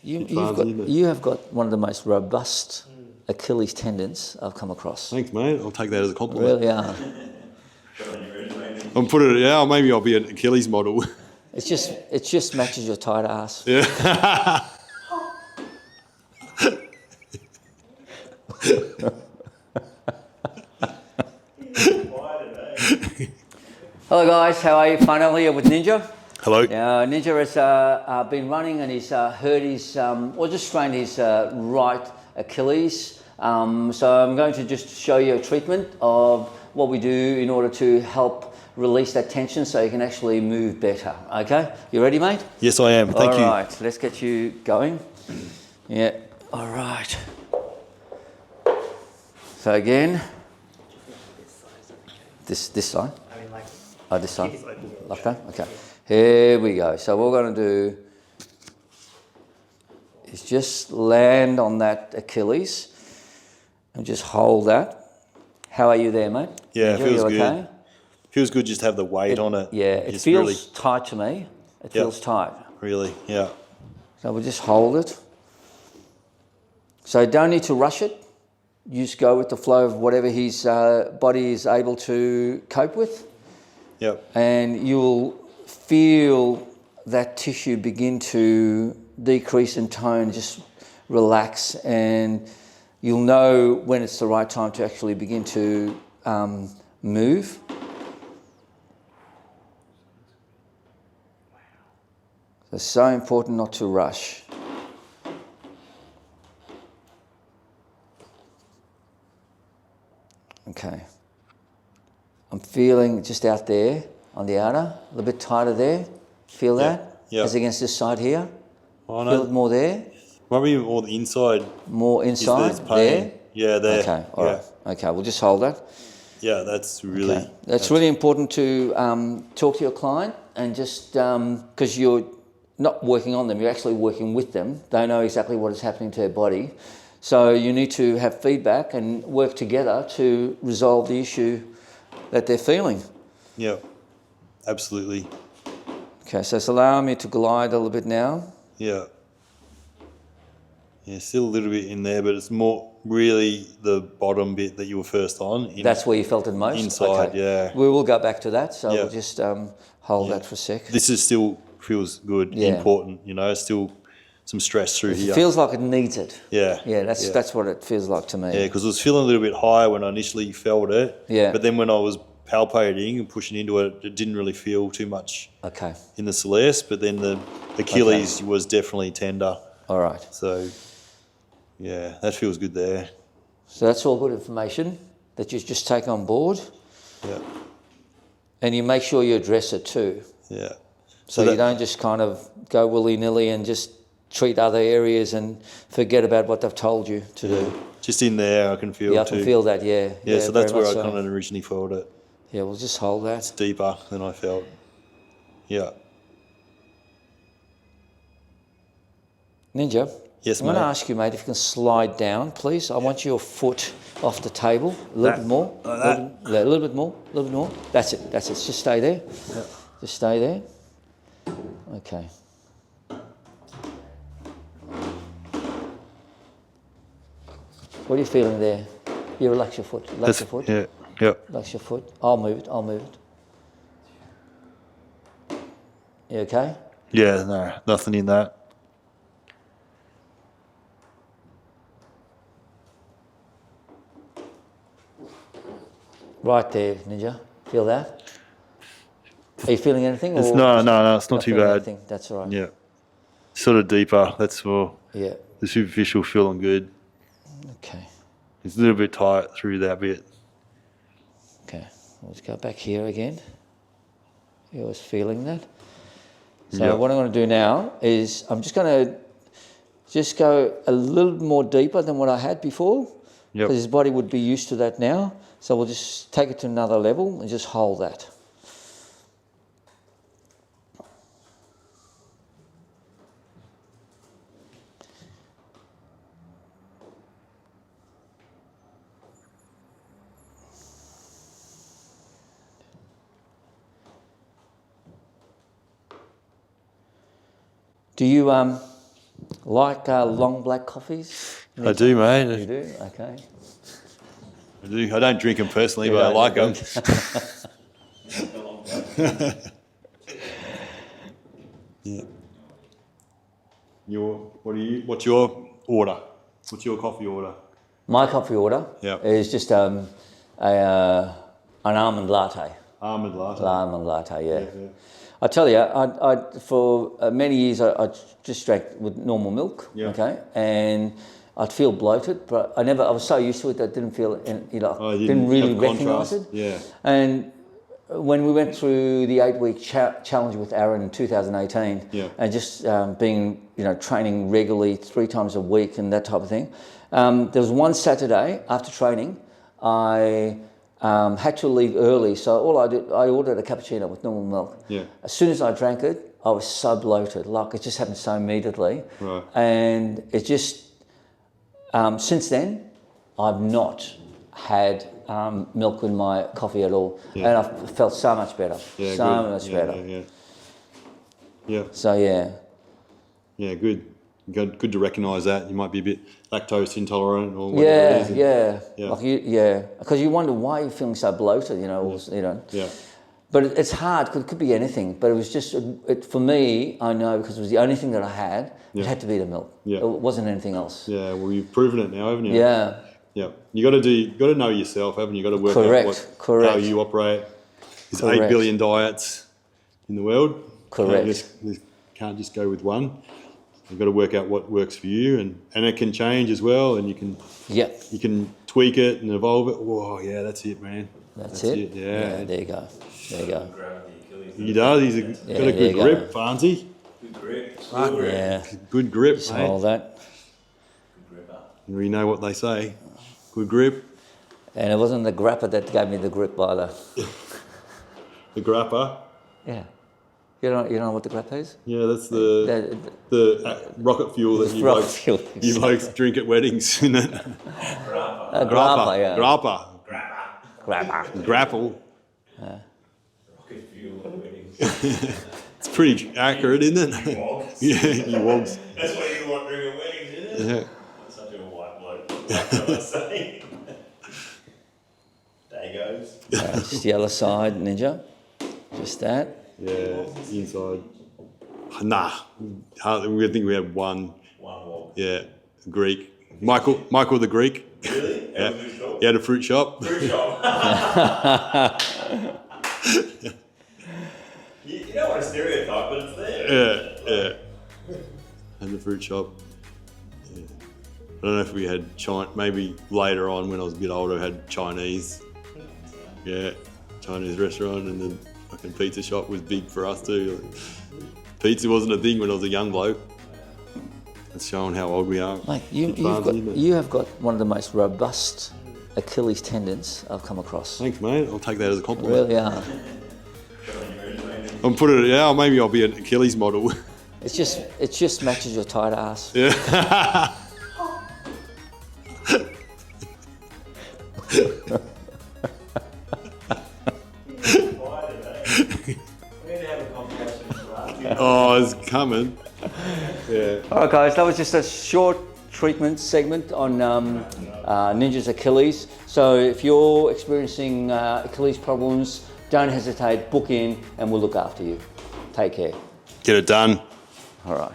You have got one of the most robust Achilles tendons I've come across. Thanks, mate. I'll take that as a compliment. Really are. I'm putting it. Yeah, maybe I'll be an Achilles model. It just matches your tight ass. Yeah. Hello guys, how are you? Farnel here with Ninja. Hello. Ninja has been running and he's hurt his, or just strained his right Achilles. So I'm going to just show you a treatment of what we do in order to help release that tension so you can actually move better. Okay, you ready, mate? Yes, I am. Thank you. All right, let's get you going. Yeah, all right. So again, this side. Oh, this side. Like that? Okay. Here we go. So what we're going to do is just land on that Achilles and just hold that. How are you there, mate? Yeah, it feels good. Okay? Feels good just to have the weight on it. Yeah, it feels really tight to me. It feels tight. Really, yeah. So we'll just hold it. So you don't need to rush it. You just go with the flow of whatever his body is able to cope with. Yep. And you'll feel that tissue begin to decrease in tone, just relax, and you'll know when it's the right time to actually begin to move. So it's so important not to rush. Okay. I'm feeling just out there on the outer, a little bit tighter there. Feel that? Yeah. As against this side here. Oh, no. Feel it more there. Maybe more the inside. More inside there. Yeah, there. Okay, all right. Okay, we'll just hold that. Yeah, that's really... Okay. That's really important to talk to your client and just, because you're not working on them, you're actually working with them. They know exactly what is happening to their body. So you need to have feedback and work together to resolve the issue that they're feeling. Yeah, absolutely. Okay, so it's allowing me to glide a little bit now. Yeah. Yeah, still a little bit in there, but it's more really the bottom bit that you were first on. That's where you felt it most? Inside, okay. Yeah. We will go back to that, so we'll just hold that for a sec. This is still feels good, important, you know, still some stress through here. It feels like it needs it. Yeah. Yeah, that's what it feels like to me. Yeah, because it was feeling a little bit high when I initially felt it. Yeah. But then when I was palpating and pushing into it, it didn't really feel too much in the soleus, but then the Achilles was definitely tender. All right. So, yeah, that feels good there. So that's all good information that you just take on board. Yeah. And you make sure you address it too. Yeah. So you don't just kind of go willy-nilly and just treat other areas and forget about what they've told you to do. Just in there, I can feel I can feel that, yeah. Yeah, so that's where I kind of originally felt it. Yeah, we'll just hold that. It's deeper than I felt. Yeah. Ninja? Yes, I'm going to ask you, mate, if you can slide down, please. I want your foot off the table. A little bit more. Like that? A little bit more. A little bit more. That's it. That's it. Just stay there. Yeah. Just stay there. Okay. What are you feeling there? You relax your foot. Relax your foot. Yeah. Yeah. Relax your foot. I'll move it. I'll move it. You okay? Yeah, no, nothing in that. Right there, Ninja. Feel that? Are you feeling anything? It's, or no, it's not too bad. Anything? That's all right. Yeah. Sort of deeper. That's for the superficial feeling good. Okay. It's a little bit tight through that bit. Okay. Let's go back here again. You was feeling that? So what I'm going to do now is I'm just going to just go a little more deeper than what I had before. Because his body would be used to that now. So we'll just take it to another level and just hold that. Do you Like long black coffees? I do, mate. You do? Okay. I do. I don't drink them personally, but I like them. Yeah. What's your order? What's your coffee order? My coffee order is just an almond latte. Almond latte. Almond latte, yeah. I tell you, I for many years I just drank with normal milk, okay, and I'd feel bloated, but I was so used to it that I didn't feel, didn't really recognise it. Yeah. And when we went through the 8-week challenge with Aaron in 2018, and just being, training regularly 3 times a week and that type of thing, there was one Saturday after training, I had to leave early, so all I did, I ordered a cappuccino with normal milk. Yeah. As soon as I drank it, I was so bloated, like it just happened so immediately. Right. And it just, since then, I've not had milk in my coffee at all, and I've felt so much better, much better. Yeah. So Yeah, good. Good to recognise that. You might be a bit lactose intolerant or whatever it is. Like because you wonder why you're feeling so bloated, Yeah. But it's hard because it could be anything. But it was just for me. I know because it was the only thing that I had. It had to be the milk. Yeah. It wasn't anything else. Yeah. Well, you've proven it now, haven't you? Yeah. Yeah. You got to know yourself, haven't you? You got to work out how you operate. There's 8 billion diets in the world. Correct. Can't just go with one. You've got to work out what works for you, and it can change as well, and you can tweak it and evolve it. Whoa, yeah, that's it, man. That's it. Yeah. There you go. He does. He's got a good grip, Farnsey. Good grip. Good grip, mate. All that. Good gripper. You know what they say. Good grip. And it wasn't the grapper that gave me the grip either. The grapper. Yeah. You know what the grapper is? Yeah, that's the rocket fuel that you blokes drink at weddings, isn't it? Grapper, yeah. Grapper. Grapple. Rocket fuel at weddings. It's pretty accurate, isn't it? You wogs. Yeah, you wogs. That's what you want during a wedding, isn't it? Yeah. That's such a white bloke. That's what I say. Day goes. Just the other side, Ninja. Just that. Yeah, inside. Nah, I think we had one. One wog. Yeah, Greek. Michael the Greek. Really? Yeah. He had a fruit shop. Fruit shop. you don't want to stereotype, but it's there. Yeah. Had the fruit shop. Yeah. I don't know if we had maybe later on when I was a bit older, I had Chinese. Yeah, Chinese restaurant, and then fucking pizza shop was big for us too. Pizza wasn't a thing when I was a young bloke. It's showing how old we are. Mate, you have got one of the most robust Achilles tendons I've come across. Thanks, mate. I'll take that as a compliment. Really are. I'm putting it out. Maybe I'll be an Achilles model. It just matches your tight ass. Yeah. Oh, it's coming. Yeah. All right, guys, that was just a short treatment segment on Ninja's Achilles. So if you're experiencing Achilles problems, don't hesitate, book in, and we'll look after you. Take care. Get it done. All right.